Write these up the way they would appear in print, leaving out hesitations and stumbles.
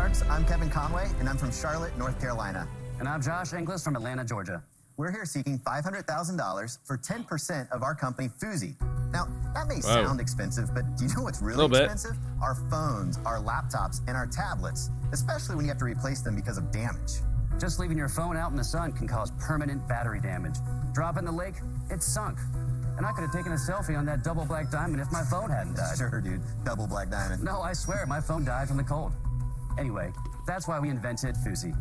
Sharks. I'm Kevin Conway, and I'm from Charlotte, North Carolina. And I'm Josh Inglis from Atlanta, Georgia. We're here seeking $500,000 for 10% of our company, Fousey. Now, that may sound expensive, but do you know what's really expensive? Our phones, our laptops, and our tablets, especially when you have to replace them because of damage. Just leaving your phone out in the sun can cause permanent battery damage. Drop in the lake, it's sunk. And I could have taken a selfie on that double black diamond if my phone hadn't died. Sure, dude. Double black diamond. No, I swear, my phone died from the cold. Anyway, that's why we invented Fousey.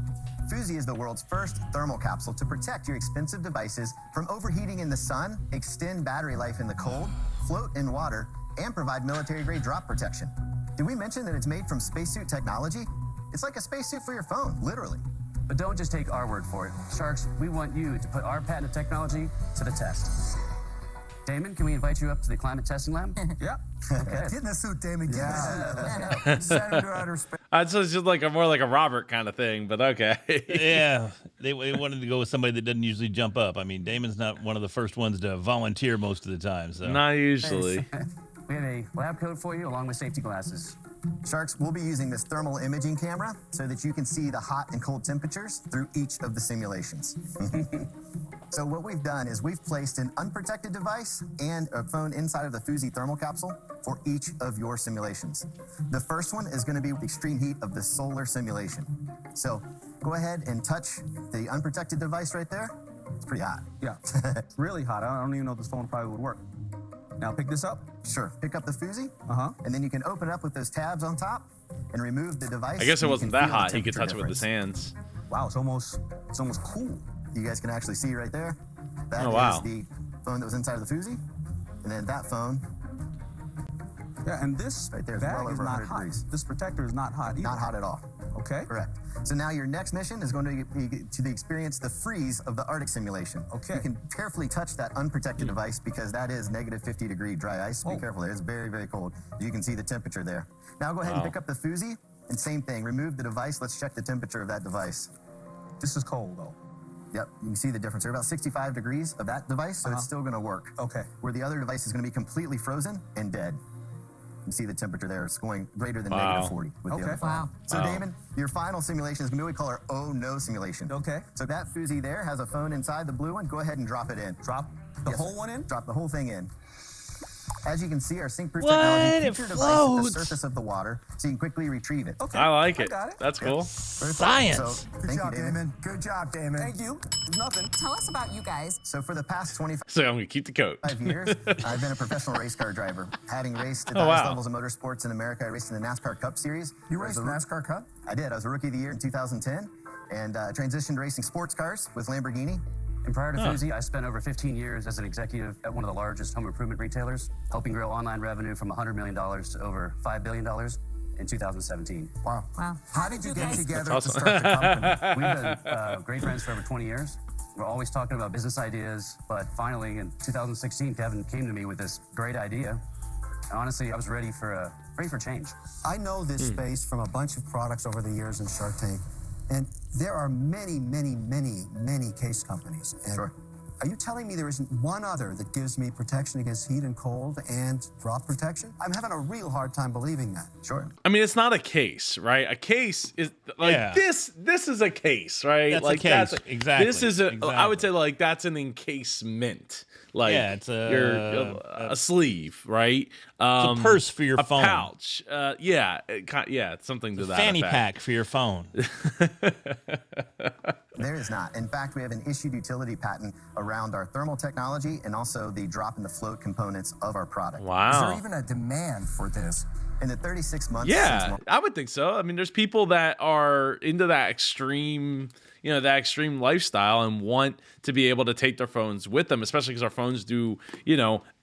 Fousey is the world's first thermal capsule to protect your expensive devices from overheating in the sun, extend battery life in the cold, float in water, and provide military-grade drop protection. Did we mention that it's made from spacesuit technology? It's like a spacesuit for your phone, literally. But don't just take our word for it. Sharks, we want you to put our patented technology to the test. Damon, can we invite you up to the climate testing lab? Yeah. Okay. Get in the suit, Damon. Get in the suit. Send him to outer space. So it's just like more like a Robert kind of thing, but okay. Yeah, they wanted to go with somebody that doesn't usually jump up. I mean, Damon's not one of the first ones to volunteer most of the time. So Not usually. We have a lab coat for you along with safety glasses. Sharks, we'll be using this thermal imaging camera so that you can see the hot and cold temperatures through each of the simulations. So what we've done is we've placed an unprotected device and a phone inside of the Fousey thermal capsule for each of your simulations. The first one is going to be the extreme heat of the solar simulation. So go ahead and touch the unprotected device right there. It's pretty hot. Yeah. It's really hot. I don't even know if this phone probably would work. Now pick this up. Sure. Pick up the Fousey, Uh-huh. and then you can open it up with those tabs on top and remove the device. I guess it and you wasn't can that feel the hot. He could touch temperature it with his hands. Wow, it's almost cool. You guys can actually see right there. That Oh, wow. is the phone that was inside of the Fousey. And then that phone, Yeah, and this Right there, it's bag well is over not 100 hot. degrees. This protector is not hot either. not hot at all. Okay. Correct. So now your next mission is going to be to experience the freeze of the Arctic simulation. Okay. You can carefully touch that unprotected device because that is negative 50-degree dry ice. Be Oh. careful there. It's very, very cold. You can see the temperature there. Now go ahead and pick up the Fousey, and same thing. Remove the device. Let's check the temperature of that device. This is cold though. Yep, you can see the difference. They're about 65 degrees of that device, so it's still going to work. Okay. Where the other device is going to be completely frozen and dead. You see the temperature there. It's going greater than negative 40 with the Okay. other phone. Wow. So Damon, your final simulation is going to be what we call our oh no simulation. Okay. So that Fousey there has a phone inside the blue one. Go ahead and drop it in. Drop the Yes, whole sir. one in? Drop the whole thing in. As you can see, our sink-proof What? technology It keeps your device at the floats. surface of the water so you can quickly retrieve it. Okay. I like it. got it. That's cool. Very cool. Science. So, Good thank job, you, Damon. Good job, Damon. Thank you. There's nothing. Tell us about you guys. So for the past 25 So I'm gonna keep the coat. years, I've been a professional race car driver, having raced at the Oh, highest wow. levels of motorsports in America. I raced in the NASCAR Cup Series. You I was raced a roo- NASCAR Cup? I did. I was a Rookie of the Year in 2010 and transitioned to racing sports cars with Lamborghini. And prior to Fousey, I spent over 15 years as an executive at one of the largest home improvement retailers, helping grow online revenue from $100 million to over $5 billion in 2017. Wow. Wow. How did you get guys- together That's to start the company? We've been great friends for over 20 years. We're always talking about business ideas, but finally in 2016, Kevin came to me with this great idea. And honestly, I was ready for change. I know this space from a bunch of products over the years in Shark Tank, and there are many, many, many, many case companies. And Sure. Are you telling me there isn't one other that gives me protection against heat and cold and drop protection? I'm having a real hard time believing that. Sure. I mean, it's not a case, right? A case is like Yeah. this. This is a case, right? That's a like case. Exactly. This is a. I Exactly. would say like that's an encasement. Like Yeah, it's a sleeve, right? a purse for your a phone. pouch. Yeah, it's something to that fanny effect. pack for your phone. There is not. In fact, we have an issued utility patent around our thermal technology and also the drop and the float components of our product. Wow. Is there even a demand for this? In the 36 months since Yeah, I would think so. I mean, there's people that are into that extreme, that extreme lifestyle and want to be able to take their phones with them, especially because our phones do,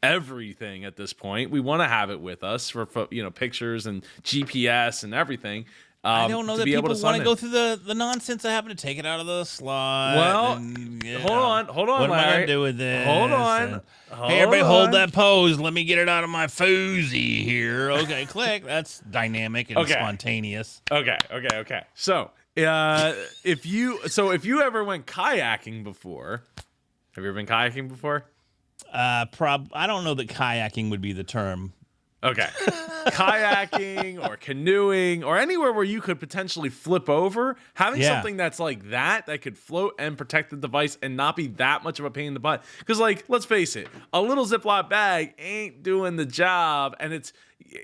everything at this point. We want to have it with us for pictures and GPS and everything. I don't know to that be able people to want sign to go in. through the nonsense of having to take it out of the slot. Well, and, hold on, What am I Larry. gonna do with this? Hold on. And, Hold hey, everybody, on. hold that pose. Let me get it out of my Fousey here. Okay, click. That's dynamic and Okay. spontaneous. Okay. So, if you ever went kayaking before, have you ever been kayaking before? I don't know that kayaking would be the term. Okay. Kayaking or canoeing or anywhere where you could potentially flip over, having something that's like that could float and protect the device and not be that much of a pain in the butt. Because, like, let's face it, a little Ziploc bag ain't doing the job, and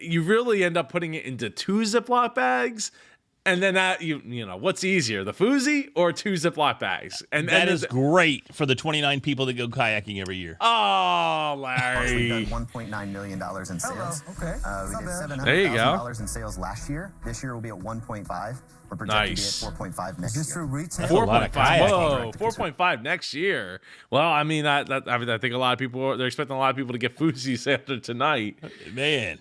you really end up putting it into 2 Ziploc bags. And then that you know what's easier, the Fousey or 2 Ziploc bags? And that is great for the 29 people that go kayaking every year. Oh, We've Larry! done $1.9 million in sales. Okay. We did There you go. $700,000 in sales last year. This year we'll be at 1.5. We're projected Nice. to be at 4.5 Is next this year. through retail? 4.5. kayaking. Whoa, 4.5 next year. Well, I mean, I think a lot of people they're expecting a lot of people to get Fousey after tonight. Man.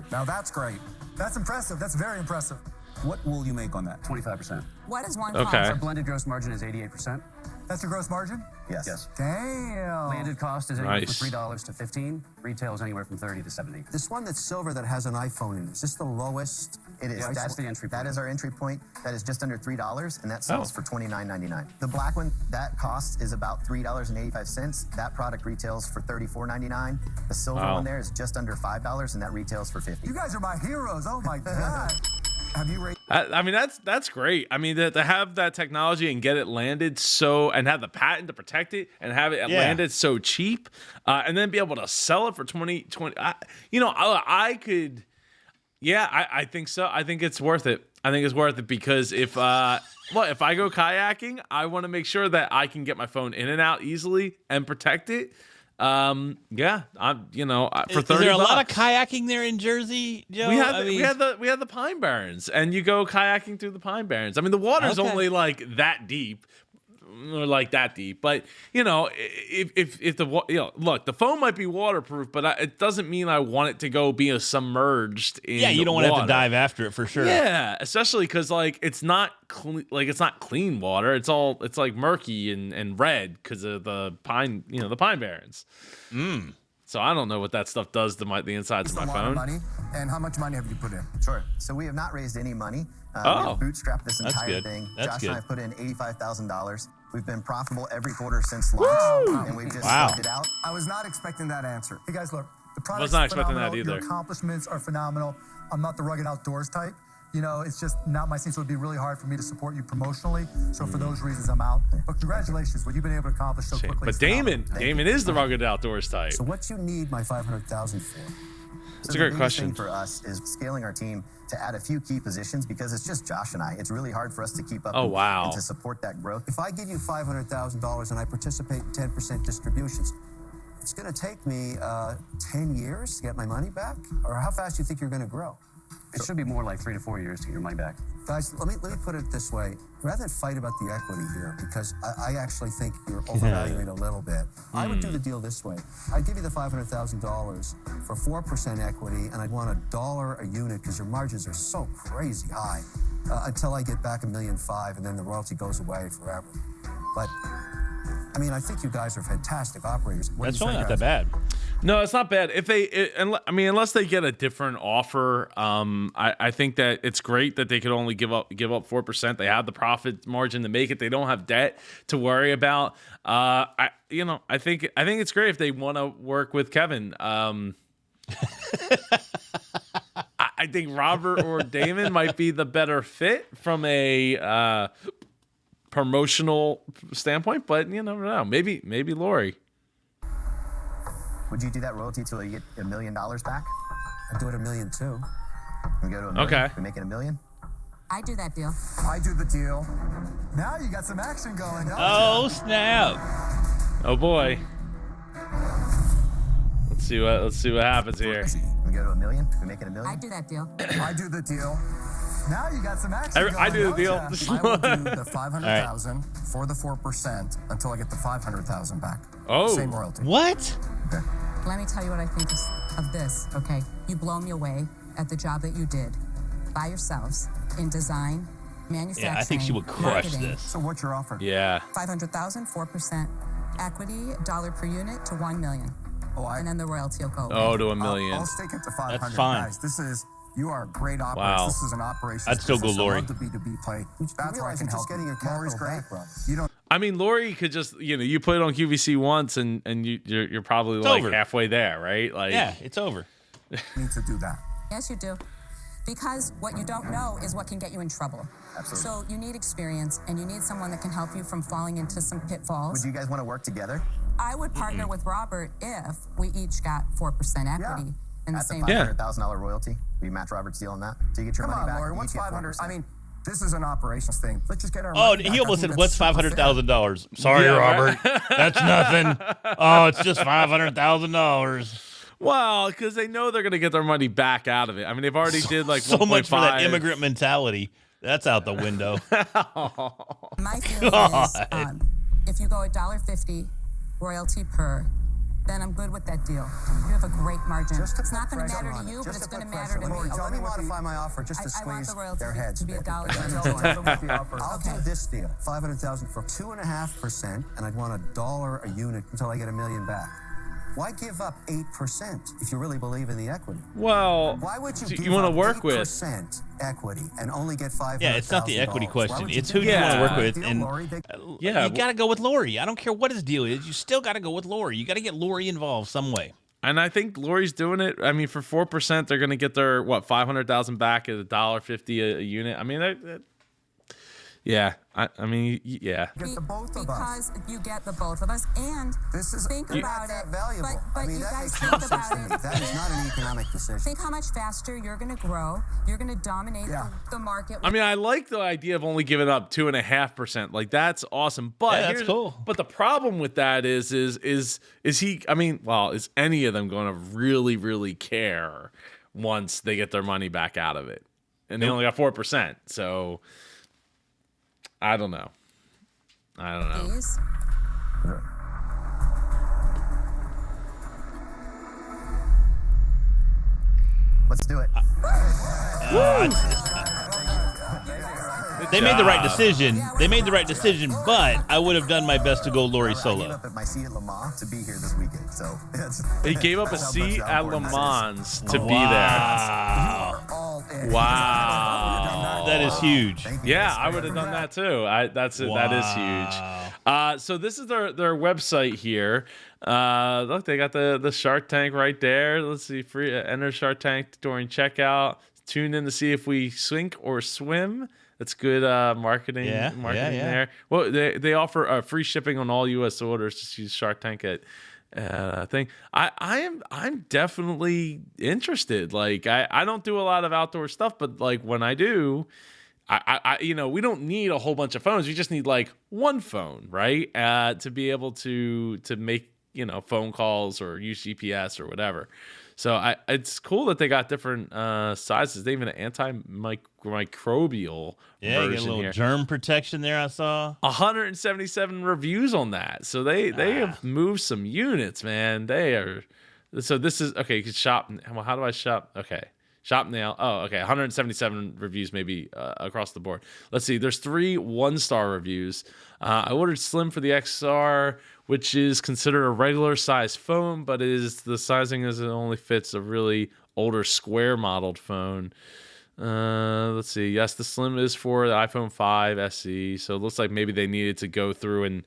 Now that's great. That's impressive. That's very impressive. What will you make on that? 25%. What is one Okay. Our blended gross margin is 88%. That's your gross margin? Yes. Yes. Damn. Landed cost is anywhere Nice. from $3 to $15. Retail is anywhere from $30 to $70. This one that's silver that has an iPhone in it, is this the lowest? It is. Yeah, that's the entry That point. is our entry point. That is just under $3, and that sells Oh. for $29.99. The black one, that cost is about $3.85. That product retails for $34.99. The silver Wow. one there is just under $5, and that retails for $50. You guys are my heroes. Oh my God. Have you raised? I mean, that's great. I mean, to have that technology and get it landed and have the patent to protect it and have it landed so cheap, and then be able to sell it for 20. I could. Yeah, I think so. I think it's worth it. I think it's worth it because if I go kayaking, I want to make sure that I can get my phone in and out easily and protect it. For $30. Is there a lot of kayaking there in Jersey, Joe? We had the Pine Barrens, and you go kayaking through the Pine Barrens. I mean, the water's only like that deep, but if the phone might be waterproof, but it doesn't mean I want it to go be submerged in. you don't want to have to dive after it for sure. Yeah, especially because it's not clean water. It's like murky and red because of the pine Barrens. So I don't know what that stuff does to the insides of my A lot of phone. money. And how much money have you put in? Sure. So we have not raised any money. We have bootstrapped this That's entire good. thing. That's Josh good. and I put in $85,000. We've been profitable every quarter since launch, and we've just plugged it out. I was not expecting that answer. Hey guys, look, the product's Was not expecting that phenomenal. either. Your accomplishments are phenomenal. I'm not the rugged outdoors type. It's just not my scene, so it'd be really hard for me to support you promotionally. So for those reasons, I'm out. But congratulations, what you've been able to accomplish so quickly. But is phenomenal. Damon is the rugged outdoors type. So what you need my $500,000 for? That's a great The biggest question. thing for us is scaling our team to add a few key positions because it's just Josh and I. It's really hard for us to keep up Oh, wow. and to support that growth. If I give you $500,000 and I participate in 10% distributions, it's going to take me 10 years to get my money back? Or how fast do you think you're going to grow? It should be more like 3 to 4 years to get your money back. Guys, let me put it this way. Rather than fight about the equity here, because I actually think you're overvaluing it a little bit, I would do the deal this way. I'd give you the $500,000 for 4% equity, and I'd want $1 a unit because your margins are so crazy high until I get back $1.5 million, and then the royalty goes away forever. But, I mean, I think you guys are fantastic operators. What do That's you really say, not guys? that bad. No, it's not bad. Unless they get a different offer, I think that it's great that they could only give up 4%. They have the profit margin to make it. They don't have debt to worry about. I think it's great if they want to work with Kevin. I think Robert or Damon might be the better fit from a promotional standpoint, but you never know. Maybe Lori. Would you do that royalty till you get $1 million back? I'd do it $1.2 million too. We go to $1 million. Okay. We make it $1 million. I do that deal. I do the deal. Now you got some action going, don't Oh, snap. Oh boy. Let's see what happens here. We go to $1 million. We make it $1 million. I do that deal. you? I do the deal. Now you got some action going, I do the don't deal. ya? I will do the 500,000 for the 4% until I get the 500,000 back. Oh. Same royalty. What? Let me tell you what I think of this, okay? You blow me away at the job that you did by yourselves in design, manufacturing, Yeah, I think she would crush marketing. this. So what's your offer? Yeah. 500,000, 4% equity, dollar per unit to 1 million. Oh, And then the royalty will go away. Oh, to $1 million. I'll stick it to 500. That's fine. Guys, you are great operators. Wow. This is an operation. I'd still go Lori. I love the B2B play. That's where I realize can you're help just getting you. your Lori's capital great. back, bro. You don't. I mean, Lori could just, you put it on QVC once and you're probably like over. halfway there, right? Like, Yeah, it's over. need to do that. Yes, you do. Because what you don't know is what can get you in trouble. Absolutely. So you need experience, and you need someone that can help you from falling into some pitfalls. Would you guys want to work together? I would partner with Robert if we each got 4% equity in the At the same. $500,000 royalty, will you match Robert's deal on that? So you get your Come money on, back. Lori, you what's each get 500? 4%. I mean, this is an operations thing. Let's just get our Oh, money back. he I almost think said, that's "What's super fair. $500,000?" Sorry, Yeah, Robert. That's nothing. Oh, it's just $500,000. Well, because they know they're going to get their money back out of it. I mean, they've already did like So 1.5. much for that immigrant mentality. That's out the window. My feeling is, if you go $1.50 royalty per, then I'm good with that deal. You have a great margin. Just to It's put not going to pressure matter on to it. you, but Just it's to going to put matter to pressure. me. Lori, a tell me little bit. modify my offer just to I want squeeze the royalty their heads. to be $1. I'll do this deal: 500,000 for 2.5%, and I'd want $1 a unit until I get $1 million back. Why give up 8% if you really believe in the equity? Well, Why would you so give you want to up work with? 8% equity and only get $500,000? Yeah, it's not the equity Why question. would you It's do who you that? want to work with. Deal, And Lori. Yeah, you got to go with Lori. I don't care what his deal is. You still got to go with Lori. You got to get Lori involved some way. And I think Lori's doing it. I mean, for 4%, they're going to get their 500,000 back at $1.50 a unit. I mean, yeah. I mean, yeah. Get the both of us. Because you get the both of us, and This is think not about that it. valuable. But I mean, you that guys makes think no sense about to me. it. That is not an economic decision. Think how much faster you're going to grow. You're going to dominate the market. I mean, I like the idea of only giving up 2.5%. Like, that's awesome. But Yeah, that's here's- cool. But the problem with that is he? I mean, well, is any of them going to really, really care once they get their money back out of it? And they only got 4%. So I don't know. These. Let's do it. They made the right decision. They made the right decision, but I would have done my best to go Lori I gave solo. up at my seat at Le Mans to be here this weekend. So He gave up a that's how seat much at Le important that is. Mans to be there. Wow. All in. Wow. That is huge. Thank you. Yeah, I would have done that too. That is huge. So this is their website here. Look, they got the Shark Tank right there. Let's see, free enter Shark Tank during checkout. Tune in to see if we sink or swim. That's good marketing. Yeah, marketing yeah. there. Well, they offer free shipping on all U.S. orders. Just use Shark Tank at thing. I'm definitely interested. Like I don't do a lot of outdoor stuff, but like when I do, I we don't need a whole bunch of phones. We just need like one phone, right? To be able to make phone calls or use GPS or whatever. So it's cool that they got different sizes. They even an antimicrobial Yeah, you get a version little here. germ protection there, I saw. 177 reviews on that. So they have moved some units, man. They are. So this is okay. Shop. Well, how do I shop? Okay. Shop now. Oh, okay. 177 reviews maybe across the board. Let's see. There's 3 1-star reviews. I ordered Slim for the XR, which is considered a regular size phone, but the sizing is it only fits a really older square modeled phone. Let's see. Yes, the Slim is for the iPhone 5 SE. So it looks like maybe they needed to go through and.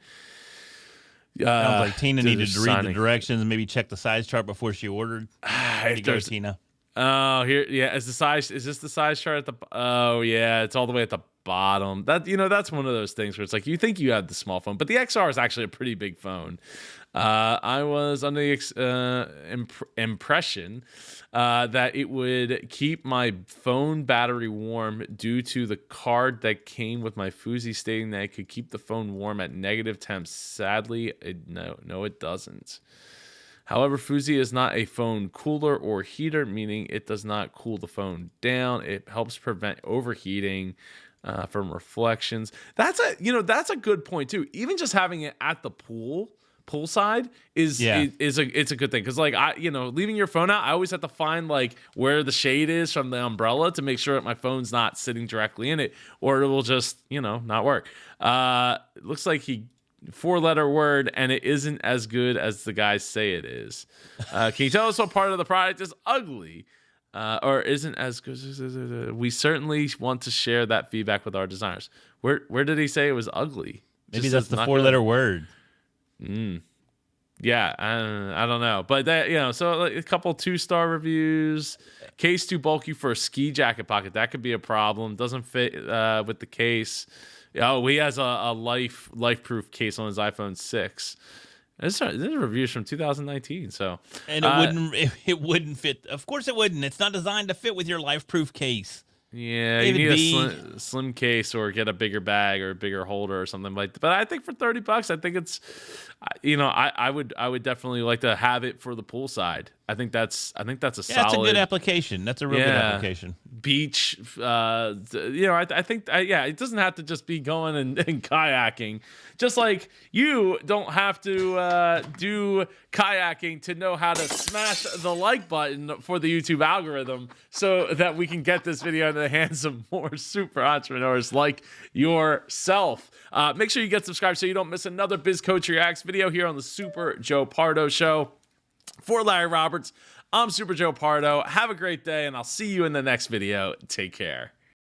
Sounds like Tina do needed the to read the signing. directions and maybe check the size chart before she ordered. There you go, there's- Tina. Oh, here, yeah. Is this the size chart at the? Oh, yeah. It's all the way at the bottom. That's one of those things where it's like you think you have the small phone, but the XR is actually a pretty big phone. I was under the impression that it would keep my phone battery warm due to the card that came with my Fousey stating that it could keep the phone warm at negative temps. Sadly, no, it doesn't. However, Fousey is not a phone cooler or heater, meaning it does not cool the phone down. It helps prevent overheating from reflections. That's a good point too. Even just having it at the poolside is a good thing, because like leaving your phone out, I always have to find like where the shade is from the umbrella to make sure that my phone's not sitting directly in it, or it will just not work. It looks like 4-letter word, and it isn't as good as the guys say it is. Can you tell us what part of the product is ugly or isn't as good? We certainly want to share that feedback with our designers. Where did he say it was ugly? Maybe Just that's says the not 4-letter good. word. Yeah, I don't know, but that, you know, so like a couple 2-star reviews. Case too bulky for a ski jacket pocket. That could be a problem. Doesn't fit with the case. Oh, he has a life-proof case on his iPhone 6. This is reviews from 2019. So, and it wouldn't fit. Of course, it wouldn't. It's not designed to fit with your life-proof case. Yeah, you need a slim case or get a bigger bag or a bigger holder or something like that. But I think for $30, I think it's, you know, I would definitely like to have it for the poolside. I think that's a solid. That's a good application. That's a real good application. Beach, you know, I think it doesn't have to just be going and kayaking. Just like you don't have to do kayaking to know how to smash the like button for the YouTube algorithm so that we can get this video into the hands of more super entrepreneurs like yourself. Make sure you get subscribed so you don't miss another Biz Coach Reacts video here on the Super Joe Pardo Show. For Larry Roberts, I'm Super Joe Pardo. Have a great day, and I'll see you in the next video. Take care.